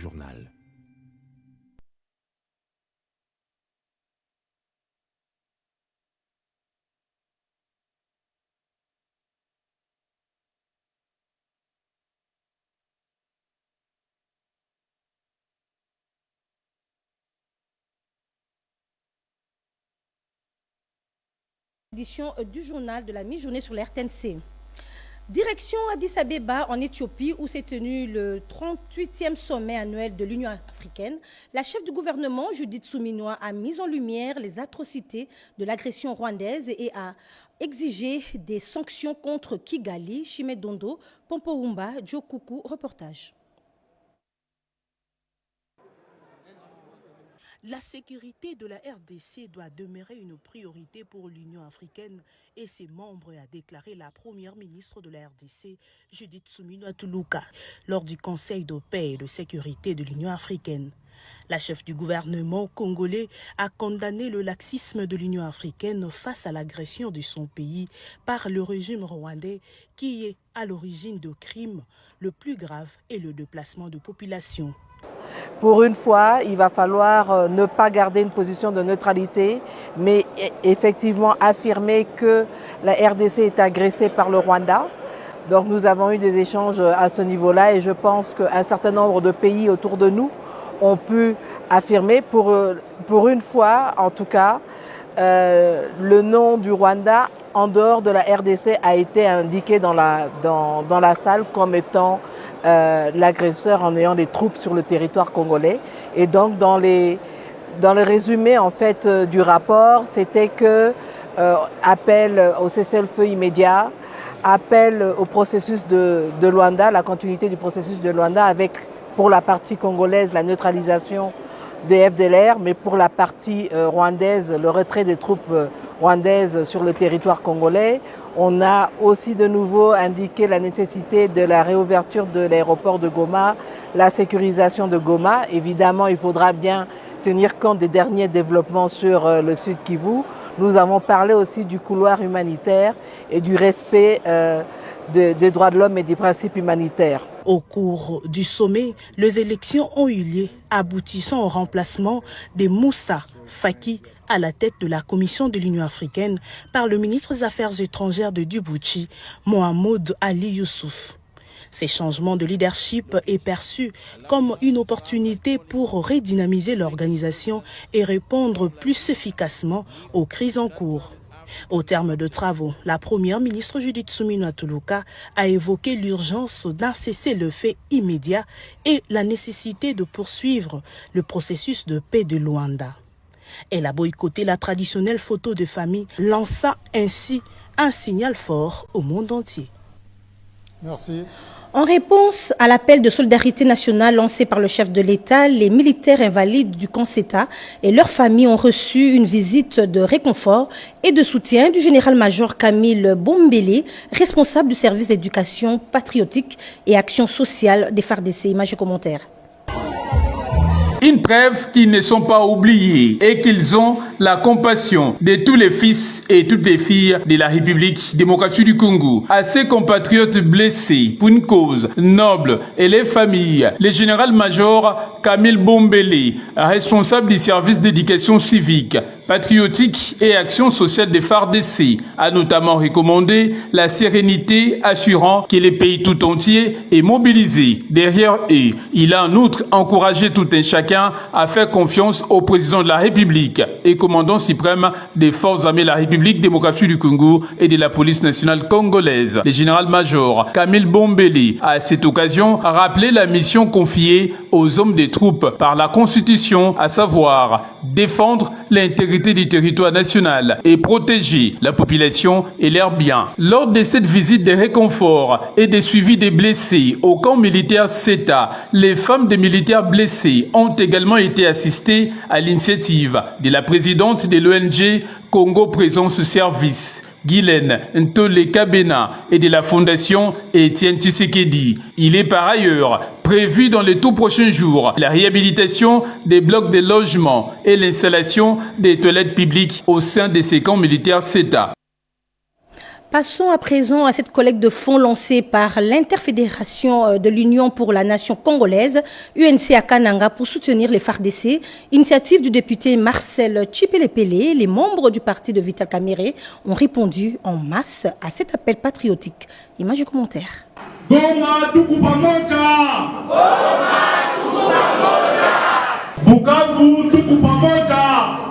journal. Édition du journal de la mi-journée sur l'RTNC. Direction Addis Abeba en Éthiopie où s'est tenu le 38e sommet annuel de l'Union africaine. La chef du gouvernement, Judith Suminwa, a mis en lumière les atrocités de l'agression rwandaise et a exigé des sanctions contre Kigali, Chimedondo, Pompoumba, Djokuku. Reportage. La sécurité de la RDC doit demeurer une priorité pour l'Union africaine et ses membres, a déclaré la première ministre de la RDC, Judith Suminwa Tuluka, lors du Conseil de paix et de sécurité de l'Union africaine. La chef du gouvernement congolais a condamné le laxisme de l'Union africaine face à l'agression de son pays par le régime rwandais qui est à l'origine de crimes le plus grave et le déplacement de population. Pour une fois, il va falloir ne pas garder une position de neutralité, mais effectivement affirmer que la RDC est agressée par le Rwanda. Donc nous avons eu des échanges à ce niveau-là et je pense qu'un certain nombre de pays autour de nous ont pu affirmer, pour une fois en tout cas, le nom du Rwanda en dehors de la RDC a été indiqué dans la salle comme étant l'agresseur en ayant des troupes sur le territoire congolais. Et donc dans le résumé en fait du rapport, c'était que appel au cessez-le-feu immédiat, appel au processus de Luanda, la continuité du processus de Luanda avec pour la partie congolaise la neutralisation des FDLR, mais pour la partie rwandaise, le retrait des troupes rwandaises sur le territoire congolais. On a aussi de nouveau indiqué la nécessité de la réouverture de l'aéroport de Goma, la sécurisation de Goma. Évidemment, il faudra bien tenir compte des derniers développements sur le Sud Kivu. Nous avons parlé aussi du couloir humanitaire et du respect des droits de l'homme et des principes humanitaires. Au cours du sommet, les élections ont eu lieu, aboutissant au remplacement de Moussa Faki à la tête de la Commission de l'Union africaine par le ministre des Affaires étrangères de Djibouti, Mohamed Ali Youssouf. Ces changements de leadership est perçu comme une opportunité pour redynamiser l'organisation et répondre plus efficacement aux crises en cours. Au terme de travaux, la première ministre Judith Suminwa Tuluka a évoqué l'urgence d'un cessez-le-feu immédiat et la nécessité de poursuivre le processus de paix de Luanda. Elle a boycotté la traditionnelle photo de famille, lançant ainsi un signal fort au monde entier. Merci. En réponse à l'appel de solidarité nationale lancé par le chef de l'État, les militaires invalides du camp CETA et leurs familles ont reçu une visite de réconfort et de soutien du général-major Camille Bombele, responsable du service d'éducation patriotique et action sociale des FARDC. Images et commentaires. Une preuve qu'ils ne sont pas oubliés et qu'ils ont la compassion de tous les fils et toutes les filles de la République démocratique du Congo. À ces compatriotes blessés pour une cause noble et les familles, le général-major Camille Bombele, responsable du service d'éducation civique, patriotique et action sociale des FARDC, a notamment recommandé la sérénité, assurant que le pays tout entier est mobilisé derrière eux. Il a en outre encouragé tout un chacun à faire confiance au président de la République et commandant suprême des forces armées de la République démocratique du Congo et de la police nationale congolaise. Le général-major Camille Bombele a à cette occasion rappelé la mission confiée aux hommes des troupes par la Constitution, à savoir défendre l'intégrité du territoire national et protéger la population et leurs biens. Lors de cette visite de réconfort et de suivi des blessés au camp militaire CETA, les femmes des militaires blessés ont également été assistées à l'initiative de la présidente de l'ONG Congo Présence Service, Guylaine Ntole Kabena, et de la fondation Etienne Tshisekedi. Il est par ailleurs prévu dans les tout prochains jours la réhabilitation des blocs de logement et l'installation des toilettes publiques au sein de ces camps militaires CETA. Passons à présent à cette collecte de fonds lancée par l'Interfédération de l'Union pour la Nation congolaise, UNC à Kananga, pour soutenir les FARDC. Initiative du député Marcel Tchipelepele. Les membres du parti de Vital Kamerhe ont répondu en masse à cet appel patriotique. Images et commentaires. Goma Tukupamoka! Goma Tukupamoka! Bukavu Tukupamoka!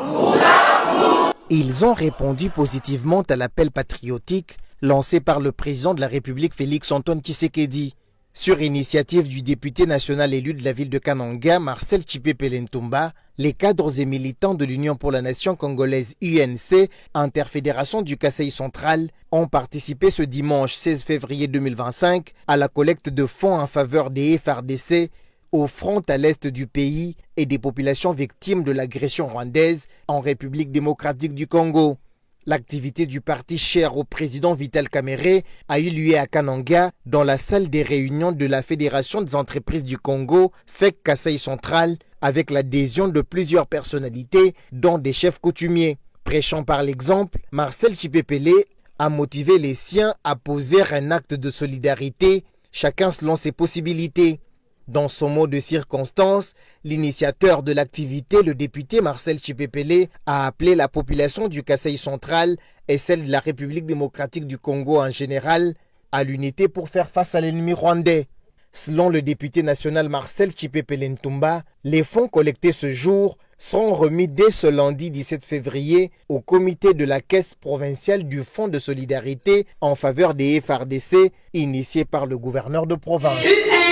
Ils ont répondu positivement à l'appel patriotique lancé par le président de la République Félix-Antoine Tshisekedi. Sur initiative du député national élu de la ville de Kananga, Marcel Tchipelepele Ntumba, les cadres et militants de l'Union pour la Nation congolaise UNC, interfédération du Kasaï central, ont participé ce dimanche 16 février 2025 à la collecte de fonds en faveur des FARDC au front à l'est du pays et des populations victimes de l'agression rwandaise en République démocratique du Congo. L'activité du parti cher au président Vital Kamerhe a eu lieu à Kananga dans la salle des réunions de la Fédération des entreprises du Congo, FEC Kasaï central, avec l'adhésion de plusieurs personnalités, dont des chefs coutumiers. Prêchant par l'exemple, Marcel Tchipelepele a motivé les siens à poser un acte de solidarité, chacun selon ses possibilités. Dans son mot de circonstance, l'initiateur de l'activité, le député Marcel Tchipelepele, a appelé la population du Kasaï central et celle de la République démocratique du Congo en général à l'unité pour faire face à l'ennemi rwandais. Selon le député national Marcel Tchipelepele Ntumba, les fonds collectés ce jour seront remis dès ce lundi 17 février au comité de la Caisse provinciale du Fonds de solidarité en faveur des FARDC, initié par le gouverneur de province.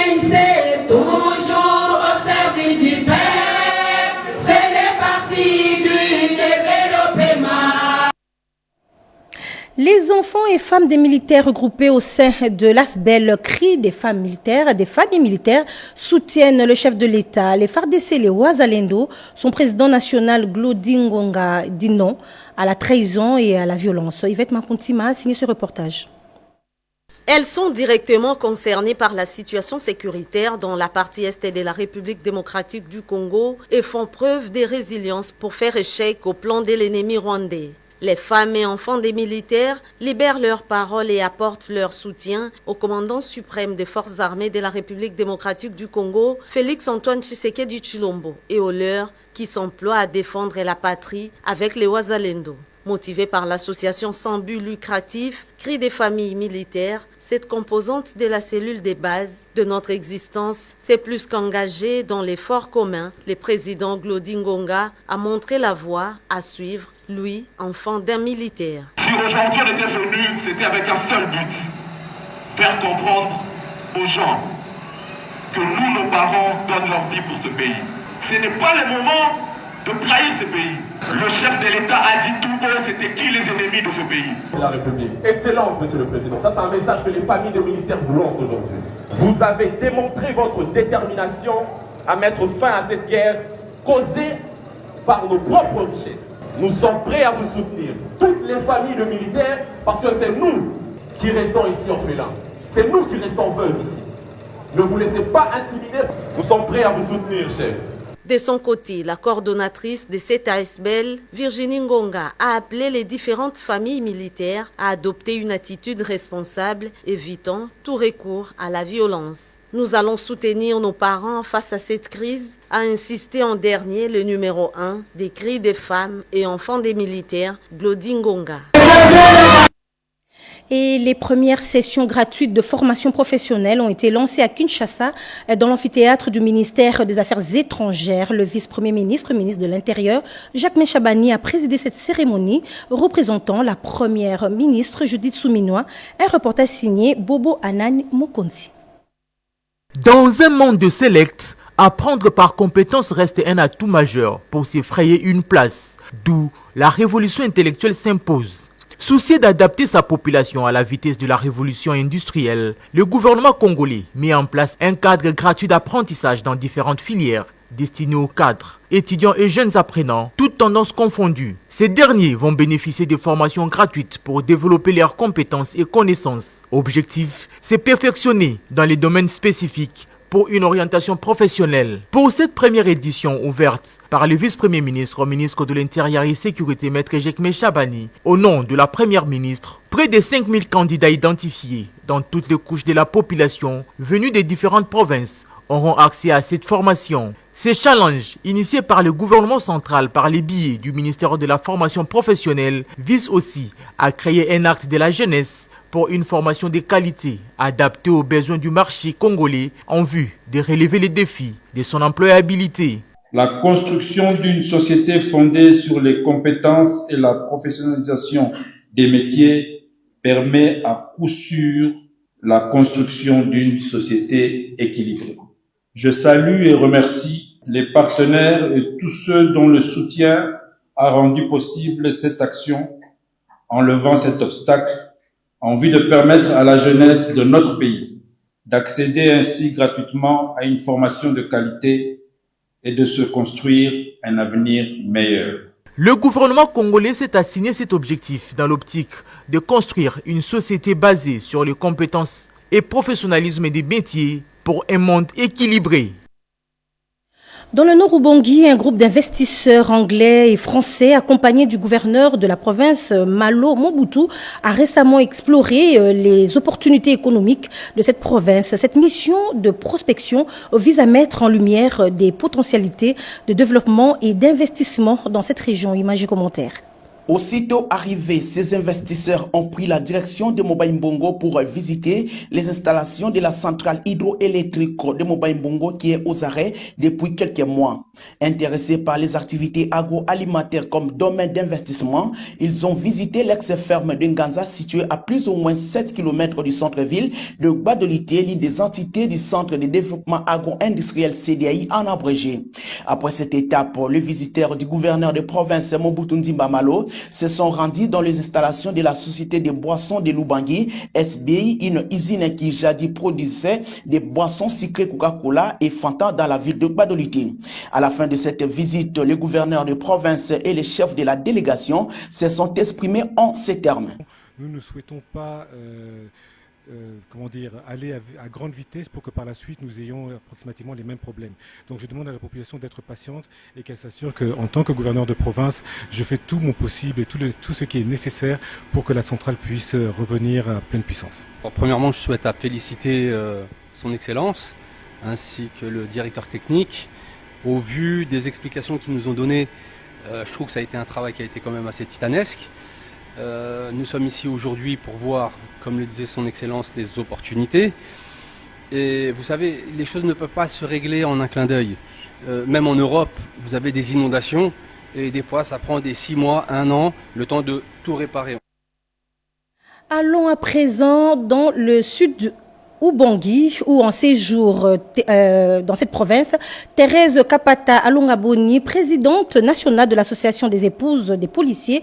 UNC, toujours au service du peuple, c'est le parti du développement. Les enfants et femmes des militaires regroupés au sein de l'ASBEL CRI des femmes militaires, des familles militaires, soutiennent le chef de l'État. Les FARDC et les Wazalendo, son président national Glodingonga dit non à la trahison et à la violence. Yvette Makontima a signé ce reportage. Elles sont directement concernées par la situation sécuritaire dans la partie est de la République démocratique du Congo et font preuve de résilience pour faire échec au plan de l'ennemi rwandais. Les femmes et enfants des militaires libèrent leurs paroles et apportent leur soutien au commandant suprême des forces armées de la République démocratique du Congo, Félix-Antoine Tshisekedi Tshilombo, et aux leurs qui s'emploient à défendre la patrie avec les Wazalendo. Motivée par l'association sans but lucratif Cri des familles militaires, cette composante de la cellule des bases de notre existence s'est plus qu'engagée dans l'effort commun. Le président Glodingonga a montré la voie à suivre, lui, enfant d'un militaire. Si aujourd'hui on était venu, c'était avec un seul but, faire comprendre aux gens que nous, nos parents, donnent leur vie pour ce pays. Ce n'est pas le moment de trahir ce pays. Le chef de l'État a dit tout haut, c'était qui les ennemis de ce pays? La République. Excellence, Monsieur le Président. Ça, c'est un message que les familles de militaires vous lancent aujourd'hui. Vous avez démontré votre détermination à mettre fin à cette guerre causée par nos propres richesses. Nous sommes prêts à vous soutenir, toutes les familles de militaires, parce que c'est nous qui restons ici orphelins. C'est nous qui restons veuves ici. Ne vous laissez pas intimider. Nous sommes prêts à vous soutenir, chef. De son côté, la coordonnatrice de cette ASBEL, Virginie Ngonga, a appelé les différentes familles militaires à adopter une attitude responsable, évitant tout recours à la violence. Nous allons soutenir nos parents face à cette crise, a insisté en dernier le numéro 1 des cris des femmes et enfants des militaires, Glodingonga. Et les premières sessions gratuites de formation professionnelle ont été lancées à Kinshasa dans l'amphithéâtre du ministère des Affaires étrangères. Le vice-premier ministre, ministre de l'Intérieur, Jacques Méchabani, a présidé cette cérémonie représentant la première ministre Judith Souminois. Un reportage signé Bobo Anani Mokonzi. Dans un monde de select, apprendre par compétence reste un atout majeur pour s'effrayer une place, d'où la révolution intellectuelle s'impose. Soucié d'adapter sa population à la vitesse de la révolution industrielle, le gouvernement congolais met en place un cadre gratuit d'apprentissage dans différentes filières destiné aux cadres, étudiants et jeunes apprenants, toutes tendances confondues. Ces derniers vont bénéficier de formations gratuites pour développer leurs compétences et connaissances. Objectif, c'est perfectionner dans les domaines spécifiques pour une orientation professionnelle. Pour cette première édition ouverte par le vice-premier ministre au ministre de l'Intérieur et Sécurité, Maître Jekme Chabani, au nom de la première ministre, près de 5000 candidats identifiés dans toutes les couches de la population venus des différentes provinces auront accès à cette formation. Ces challenges, initiés par le gouvernement central par les biais du ministère de la formation professionnelle, visent aussi à créer un acte de la jeunesse pour une formation de qualité adaptée aux besoins du marché congolais en vue de relever les défis de son employabilité. La construction d'une société fondée sur les compétences et la professionnalisation des métiers permet à coup sûr la construction d'une société équilibrée. Je salue et remercie les partenaires et tous ceux dont le soutien a rendu possible cette action en levant cet obstacle en vue de permettre à la jeunesse de notre pays d'accéder ainsi gratuitement à une formation de qualité et de se construire un avenir meilleur. Le gouvernement congolais s'est assigné cet objectif dans l'optique de construire une société basée sur les compétences et professionnalisme des métiers pour un monde équilibré. Dans le Nord Ubangi, un groupe d'investisseurs anglais et français accompagné du gouverneur de la province Malo Mobutu a récemment exploré les opportunités économiques de cette province. Cette mission de prospection vise à mettre en lumière des potentialités de développement et d'investissement dans cette région. Images et commentaires. Aussitôt arrivés, ces investisseurs ont pris la direction de Mobaïmbongo pour visiter les installations de la centrale hydroélectrique de Mobaïmbongo qui est aux arrêts depuis quelques mois. Intéressés par les activités agroalimentaires comme domaine d'investissement, ils ont visité l'ex-ferme de Nganza située à plus ou moins 7 km du centre-ville de Gbadolité, l'une des entités du Centre de développement agro-industriel CDI en abrégé. Après cette étape, le visiteur du gouverneur de province Mobutu Nzimba Malo se sont rendus dans les installations de la société des boissons de Lubangui, SBI, une usine qui jadis produisait des boissons sucrées Coca-Cola et Fanta dans la ville de Gbadolité. À la fin de cette visite, le gouverneur de province et les chefs de la délégation se sont exprimés en ces termes. Nous ne souhaitons pas aller à grande vitesse pour que par la suite nous ayons approximativement les mêmes problèmes. Donc je demande à la population d'être patiente et qu'elle s'assure qu'en tant que gouverneur de province, je fais tout mon possible et tout ce qui est nécessaire pour que la centrale puisse revenir à pleine puissance. Bon, premièrement, je souhaite féliciter son Excellence ainsi que le directeur technique. Au vu des explications qu'ils nous ont données, je trouve que ça a été un travail qui a été quand même assez titanesque. Nous sommes ici aujourd'hui pour voir, comme le disait son Excellence, les opportunités. Et vous savez, les choses ne peuvent pas se régler en un clin d'œil. Même en Europe, vous avez des inondations et des fois ça prend des 6 mois, 1 an, le temps de tout réparer. Allons à présent dans le sud Ubangi, où en séjour dans cette province, Thérèse Kapata Alongaboni, présidente nationale de l'association des épouses des policiers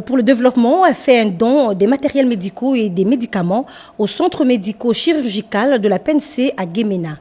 pour le développement, a fait un don des matériels médicaux et des médicaments au centre médico-chirurgical de la PNC à Guémena.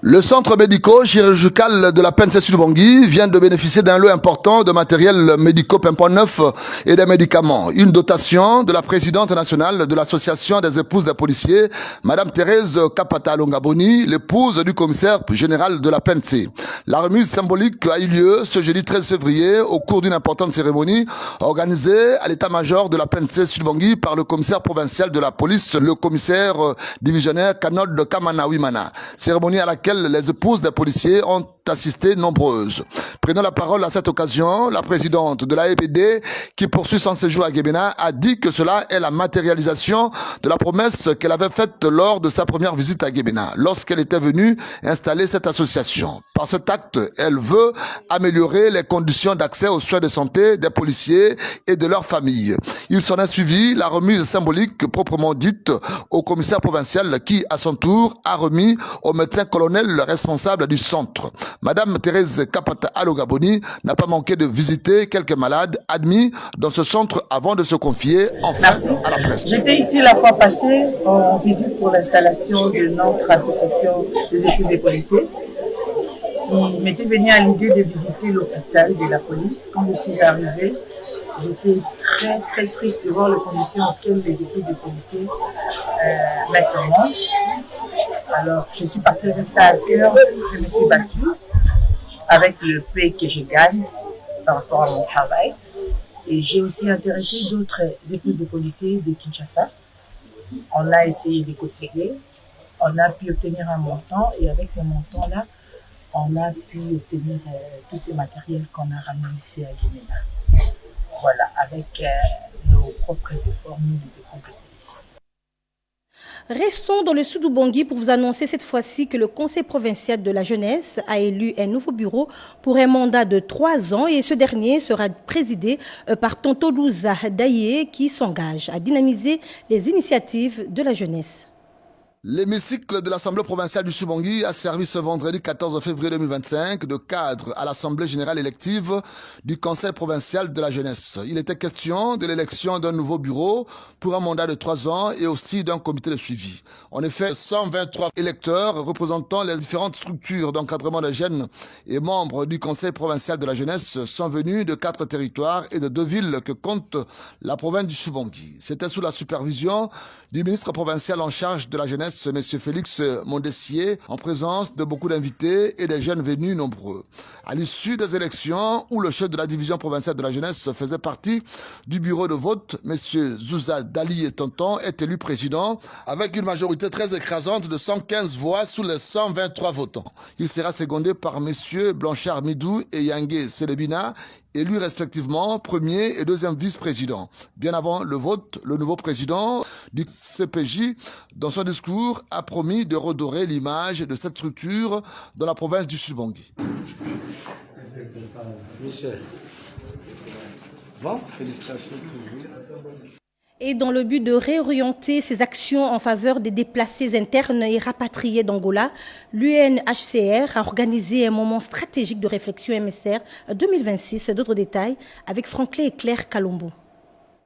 Le centre médico-chirurgical de la PNC Sud-Ubangi vient de bénéficier d'un lot important de matériel médicaux pimpant neuf et des médicaments. Une dotation de la présidente nationale de l'association des épouses des policiers, Madame Thérèse Kapata Alongaboni, l'épouse du commissaire général de la PNC. La remise symbolique a eu lieu ce jeudi 13 février au cours d'une importante cérémonie organisée à l'état-major de la PNC Sud-Ubangi par le commissaire provincial de la police, le commissaire divisionnaire Kanod Kamana Wimana. Cérémonie à laquelle les épouses des policiers ont assisté nombreuses. Prenant la parole à cette occasion, la présidente de l'AEPD, qui poursuit son séjour à Guémena, a dit que cela est la matérialisation de la promesse qu'elle avait faite lors de sa première visite à Guémena, lorsqu'elle était venue installer cette association. Par cet acte, elle veut améliorer les conditions d'accès aux soins de santé des policiers et de leurs familles. Il s'en a suivi la remise symbolique proprement dite au commissaire provincial qui, à son tour, a remis au médecin-colonel responsable du centre. Madame Thérèse Kapata Alongaboni n'a pas manqué de visiter quelques malades admis dans ce centre avant de se confier enfin à la presse. J'étais ici la fois passée en visite pour l'installation de notre association des épouses des policiers. Il m'était venu à l'idée de visiter l'hôpital de la police. Quand je suis arrivée, j'étais très très triste de voir les conditions auxquelles les épouses des policiers mettent en marche. Alors, je suis partie avec ça à cœur, je me suis battue avec le paie que je gagne par rapport à mon travail. Et j'ai aussi intéressé d'autres épouses de policiers de Kinshasa. On a essayé de cotiser, on a pu obtenir un montant et avec ces montants-là, on a pu obtenir tous ces matériels qu'on a ramenés ici à Yéména. Voilà, avec nos propres efforts, nous les épouses de police. Restons dans le sud Ubangi pour vous annoncer cette fois-ci que le Conseil provincial de la jeunesse a élu un nouveau bureau pour un mandat de 3 ans et ce dernier sera présidé par Tonto Louza Daye qui s'engage à dynamiser les initiatives de la jeunesse. L'hémicycle de l'Assemblée provinciale du Chibangui a servi ce vendredi 14 février 2025 de cadre à l'Assemblée générale élective du Conseil provincial de la jeunesse. Il était question de l'élection d'un nouveau bureau pour un mandat de 3 ans et aussi d'un comité de suivi. En effet, 123 électeurs représentant les différentes structures d'encadrement des jeunes et membres du Conseil provincial de la jeunesse sont venus de 4 territoires et de 2 villes que compte la province du Chibangui. C'était sous la supervision du ministre provincial en charge de la jeunesse, M. Félix Mondessier, en présence de beaucoup d'invités et des jeunes venus nombreux. À l'issue des élections, où le chef de la division provinciale de la jeunesse faisait partie du bureau de vote, M. Zouza Dali et Tonton est élu président avec une majorité très écrasante de 115 voix sous les 123 votants. Il sera secondé par M. Blanchard Midou et Yangué Selebina, élus respectivement premier et deuxième vice-président. Bien avant le vote, le nouveau président du CPJ, dans son discours, a promis de redorer l'image de cette structure dans la province du Chibangui. Michel. Bon, félicitations pour vous. Et dans le but de réorienter ses actions en faveur des déplacés internes et rapatriés d'Angola, l'UNHCR a organisé un moment stratégique de réflexion MSR 2026. D'autres détails avec Franklin et Claire Kalombo.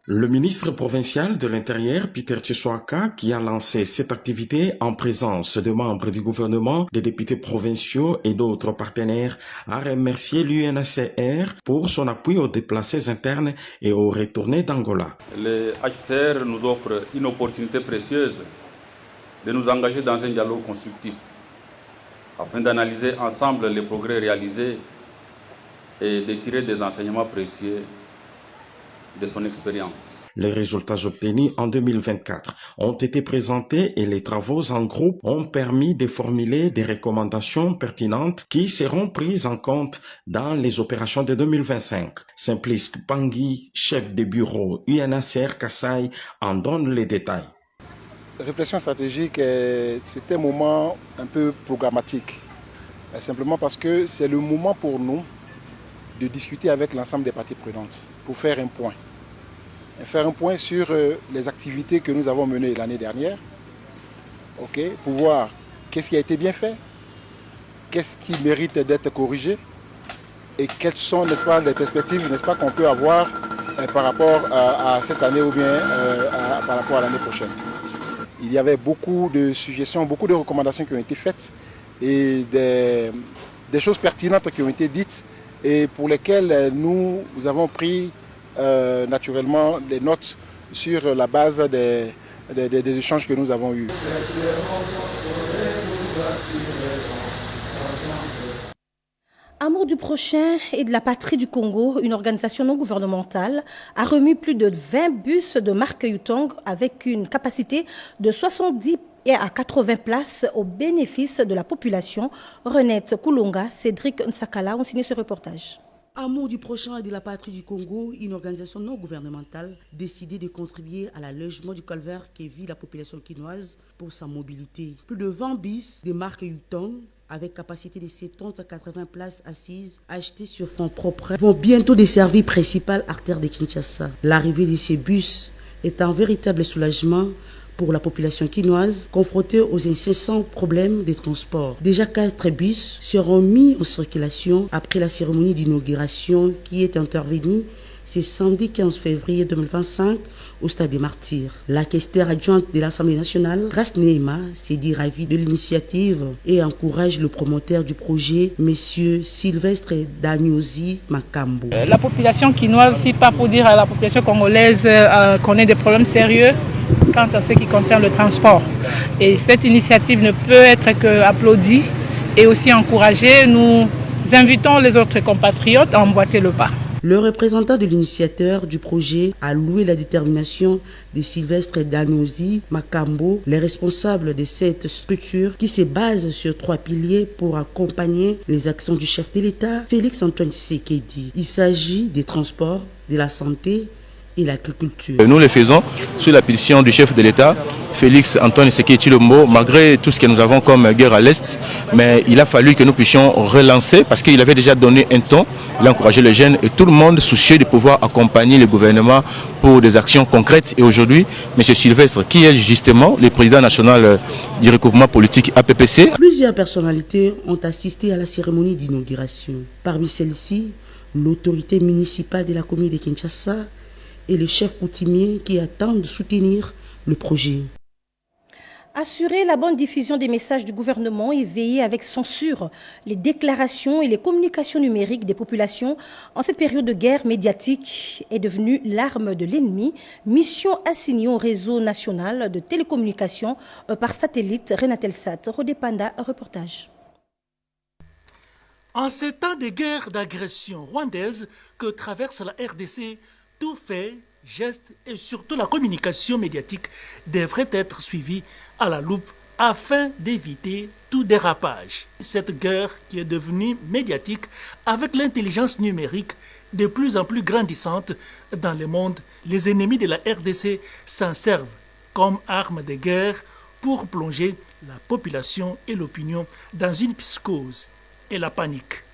Le ministre provincial de l'Intérieur, Peter Tchesouaka, qui a lancé cette activité en présence de membres du gouvernement, des députés provinciaux et d'autres partenaires, a remercié l'UNHCR pour son appui aux déplacés internes et aux retournés d'Angola. Le HCR nous offre une opportunité précieuse de nous engager dans un dialogue constructif afin d'analyser ensemble les progrès réalisés et de tirer des enseignements précieux de son expérience. Les résultats obtenus en 2024 ont été présentés et les travaux en groupe ont permis de formuler des recommandations pertinentes qui seront prises en compte dans les opérations de 2025. Simplice Pangui, chef de bureau UNHCR Kassai, en donne les détails. Réflexion stratégique, c'est un moment un peu programmatique. Simplement parce que c'est le moment pour nous de discuter avec l'ensemble des parties prenantes pour faire un point. Faire un point sur les activités que nous avons menées l'année dernière, pour voir qu'est-ce qui a été bien fait, qu'est-ce qui mérite d'être corrigé et quelles sont, n'est-ce pas, les perspectives, n'est-ce pas, qu'on peut avoir par rapport à cette année ou bien par rapport à l'année prochaine. Il y avait beaucoup de suggestions, beaucoup de recommandations qui ont été faites et des choses pertinentes qui ont été dites et pour lesquelles nous avons pris naturellement des notes sur la base des échanges que nous avons eus. Amour du prochain et de la patrie du Congo, une organisation non gouvernementale, a remis plus de 20 bus de marque Yutong avec une capacité de 70 et à 80 places au bénéfice de la population. Renette Koulonga, Cédric Nsakala ont signé ce reportage. Amour du prochain et de la patrie du Congo, une organisation non gouvernementale décidée de contribuer à l'allègement du calvaire qui vit la population quinoise pour sa mobilité. Plus de 20 bus de marque Yutong avec capacité de 70 à 80 places assises achetées sur fonds propres vont bientôt desservir principale artère de Kinshasa. L'arrivée de ces bus est un véritable soulagement pour la population quinoise confrontée aux incessants problèmes de transport. Déjà 4 bus seront mis en circulation après la cérémonie d'inauguration qui est intervenue ce samedi 15 février 2025 au Stade des Martyrs. La questeur adjointe de l'Assemblée nationale, Grace Neema, s'est dit ravie de l'initiative et encourage le promoteur du projet, M. Sylvestre Dagnosi Makambo. La population quinoise, c'est pas pour dire à la population congolaise qu'on ait des problèmes sérieux, quant à ce qui concerne le transport. Et cette initiative ne peut être qu'applaudie et aussi encouragée. Nous invitons les autres compatriotes à emboîter le pas. Le représentant de l'initiateur du projet a loué la détermination de Sylvestre Danosi Makambo, les responsables de cette structure qui se base sur 3 piliers pour accompagner les actions du chef de l'État, Félix Antoine Tshisekedi. Il s'agit des transports, de la santé et l'agriculture. Nous le faisons sous la pulsion du chef de l'État, Félix Antoine Tshisekedi Tshilombo, malgré tout ce que nous avons comme guerre à l'Est, mais il a fallu que nous puissions relancer parce qu'il avait déjà donné un ton, il a encouragé les jeunes et tout le monde soucieux de pouvoir accompagner le gouvernement pour des actions concrètes. Et aujourd'hui, M. Sylvestre, qui est justement le président national du regroupement politique APPC. Plusieurs personnalités ont assisté à la cérémonie d'inauguration. Parmi celles-ci, l'autorité municipale de la commune de Kinshasa et les chefs coutumiers qui attendent de soutenir le projet. Assurer la bonne diffusion des messages du gouvernement et veiller avec censure les déclarations et les communications numériques des populations en cette période de guerre médiatique est devenue l'arme de l'ennemi. Mission assignée au réseau national de télécommunications par satellite Renatelsat. Rodépanda, reportage. En ces temps de guerre d'agression rwandaise que traverse la RDC, tout fait, gestes et surtout la communication médiatique devraient être suivis à la loupe afin d'éviter tout dérapage. Cette guerre qui est devenue médiatique avec l'intelligence numérique de plus en plus grandissante dans le monde, les ennemis de la RDC s'en servent comme arme de guerre pour plonger la population et l'opinion dans une psychose et la panique.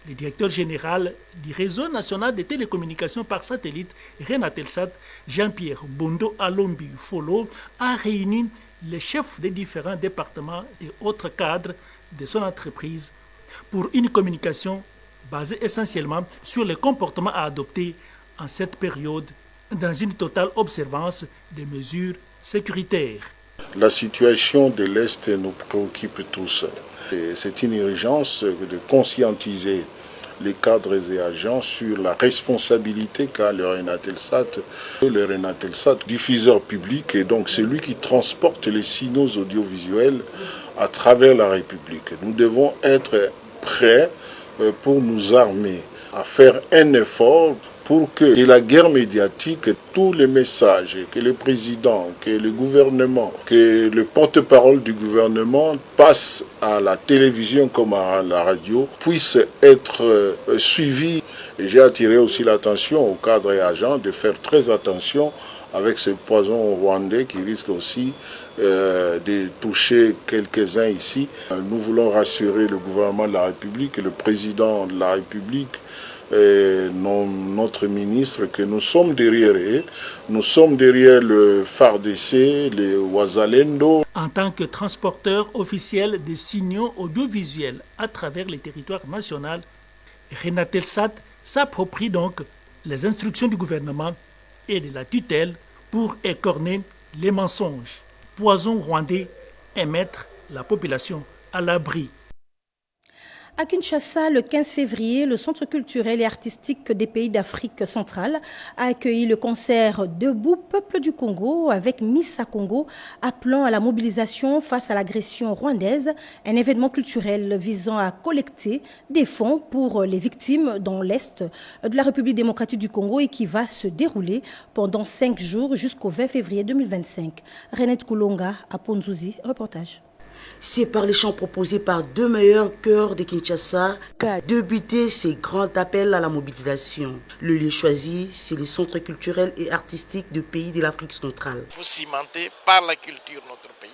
Le directeur général du réseau national de télécommunications par satellite, Renatelsat, Jean-Pierre Bondo Alombi Folo, a réuni les chefs des différents départements et autres cadres de son entreprise pour une communication basée essentiellement sur les comportements à adopter en cette période dans une totale observance des mesures sécuritaires. La situation de l'Est nous préoccupe tous. C'est une urgence de conscientiser les cadres et agents sur la responsabilité qu'a le Renatelsat. Le Renatelsat, diffuseur public, est donc celui qui transporte les signaux audiovisuels à travers la République. Nous devons être prêts pour nous armer, à faire un effort pour que la guerre médiatique, tous les messages que le président, que le gouvernement, que le porte-parole du gouvernement passe à la télévision comme à la radio, puissent être suivis. Et j'ai attiré aussi l'attention aux cadres et agents de faire très attention avec ce poison rwandais qui risque aussi de toucher quelques-uns ici. Nous voulons rassurer le gouvernement de la République et le président de la République et notre ministre que nous sommes derrière eux, nous sommes derrière le FARDC, le Wazalendo. En tant que transporteur officiel des signaux audiovisuels à travers les territoires nationaux, Renatelsat s'approprie donc les instructions du gouvernement et de la tutelle pour écorner les mensonges, poison rwandais et mettre la population à l'abri. À Kinshasa, le 15 février, le Centre culturel et artistique des pays d'Afrique centrale a accueilli le concert Debout, Peuple du Congo avec Missa Congo, appelant à la mobilisation face à l'agression rwandaise, un événement culturel visant à collecter des fonds pour les victimes dans l'Est de la République démocratique du Congo et qui va se dérouler pendant 5 jours jusqu'au 20 février 2025. Renette Koulonga à Ponzuzi, reportage. C'est par les chants proposés par 2 meilleurs chœurs de Kinshasa qu'a débuté ce grand appel à la mobilisation. Le lieu choisi, c'est le Centre culturel et artistique de pays de l'Afrique centrale. Il faut cimenter par la culture notre pays.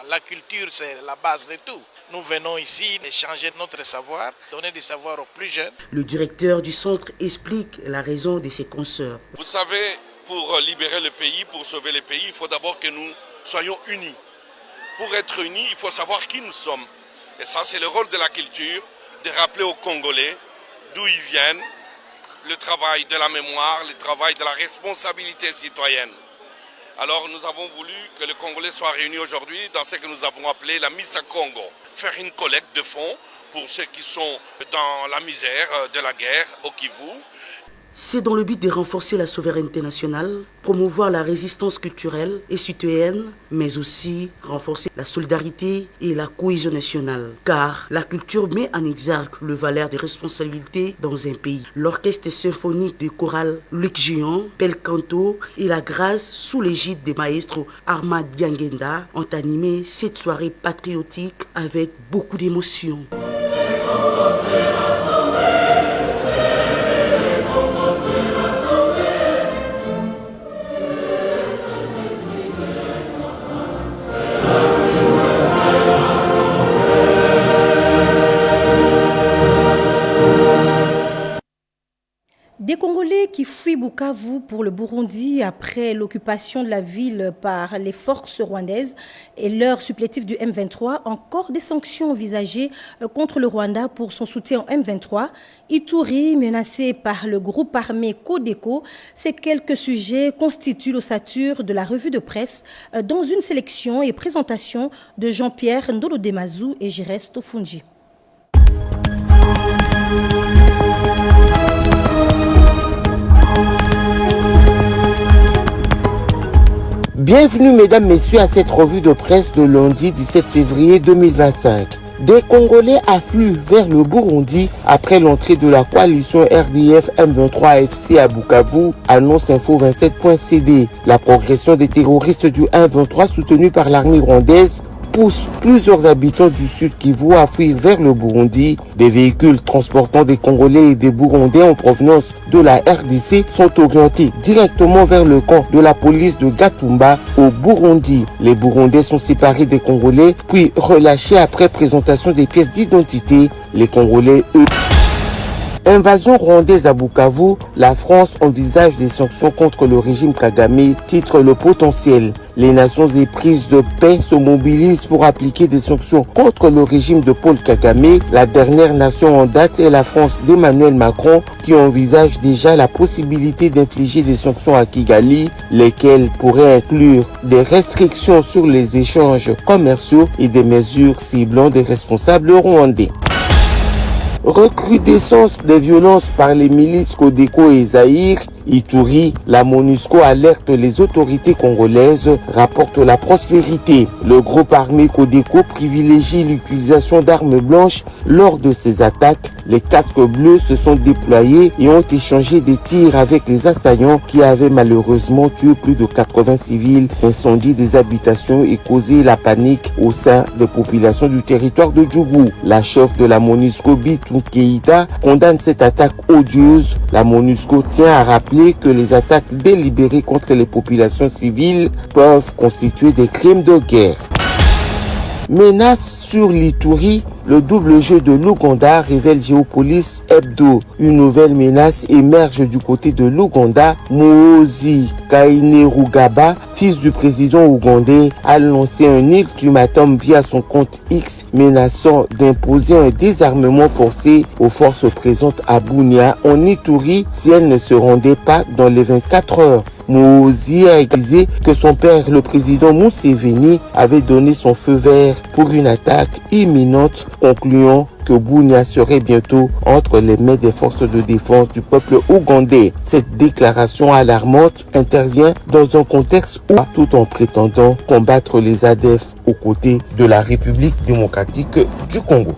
La culture, c'est la base de tout. Nous venons ici échanger notre savoir, donner du savoir aux plus jeunes. Le directeur du centre explique la raison de ces concerts. Vous savez, pour libérer le pays, pour sauver le pays, il faut d'abord que nous soyons unis. Pour être unis, il faut savoir qui nous sommes. Et ça, c'est le rôle de la culture, de rappeler aux Congolais d'où ils viennent, le travail de la mémoire, le travail de la responsabilité citoyenne. Alors, nous avons voulu que les Congolais soient réunis aujourd'hui dans ce que nous avons appelé la Missa Congo. Faire une collecte de fonds pour ceux qui sont dans la misère de la guerre au Kivu. C'est dans le but de renforcer la souveraineté nationale, promouvoir la résistance culturelle et citoyenne, mais aussi renforcer la solidarité et la cohésion nationale. Car la culture met en exergue le valeur des responsabilités dans un pays. L'orchestre symphonique de chorale Luc Géant, Pel Canto et la Grâce sous l'égide des maestros Armand Diangenda ont animé cette soirée patriotique avec beaucoup d'émotion. Des Congolais qui fuient Bukavu pour le Burundi après l'occupation de la ville par les forces rwandaises et leur supplétif du M23, encore des sanctions envisagées contre le Rwanda pour son soutien au M23. Ituri, menacé par le groupe armé Codeco, ces quelques sujets constituent l'ossature de la revue de presse dans une sélection et présentation de Jean-Pierre Ndolodemazou et Jires Tofunji. Bienvenue mesdames, messieurs à cette revue de presse de lundi 17 février 2025. Des Congolais affluent vers le Burundi après l'entrée de la coalition RDF M23 AFC à Bukavu, annonce info27.cd. La progression des terroristes du M23 soutenus par l'armée rwandaise pousse plusieurs habitants du Sud Kivu à fuir vers le Burundi. Des véhicules transportant des Congolais et des Burundais en provenance de la RDC sont orientés directement vers le camp de la police de Gatumba au Burundi. Les Burundais sont séparés des Congolais puis relâchés après présentation des pièces d'identité. Les Congolais, eux... Invasion rwandaise à Bukavu, la France envisage des sanctions contre le régime Kagame, titre Le Potentiel. Les nations éprises de paix se mobilisent pour appliquer des sanctions contre le régime de Paul Kagame. La dernière nation en date est la France d'Emmanuel Macron, qui envisage déjà la possibilité d'infliger des sanctions à Kigali, lesquelles pourraient inclure des restrictions sur les échanges commerciaux et des mesures ciblant des responsables rwandais. Recrudescence des violences par les milices Codeco et Zaïre, Ituri, la MONUSCO alerte les autorités congolaises, rapporte La Prospérité. Le groupe armé Codeco privilégie l'utilisation d'armes blanches lors de ces attaques. Les casques bleus se sont déployés et ont échangé des tirs avec les assaillants qui avaient malheureusement tué plus de 80 civils, incendié des habitations et causé la panique au sein des populations du territoire de Djougou. La chef de la MONUSCO, Bitou Keïta, condamne cette attaque odieuse. La MONUSCO tient à rappeler que les attaques délibérées contre les populations civiles peuvent constituer des crimes de guerre. Menace sur l'Ituri, le double jeu de l'Ouganda révèle Géopolis Hebdo. Une nouvelle menace émerge du côté de l'Ouganda. Muhoozi Kainerugaba, fils du président ougandais, a lancé un ultimatum via son compte X menaçant d'imposer un désarmement forcé aux forces présentes à Bunia en Ituri si elles ne se rendaient pas dans les 24 heures. Muhoozi a expliqué que son père, le président Museveni, avait donné son feu vert pour une attaque imminente, concluant que Bunia serait bientôt entre les mains des forces de défense du peuple ougandais. Cette déclaration alarmante intervient dans un contexte où, tout en prétendant combattre les ADF aux côtés de la République démocratique du Congo.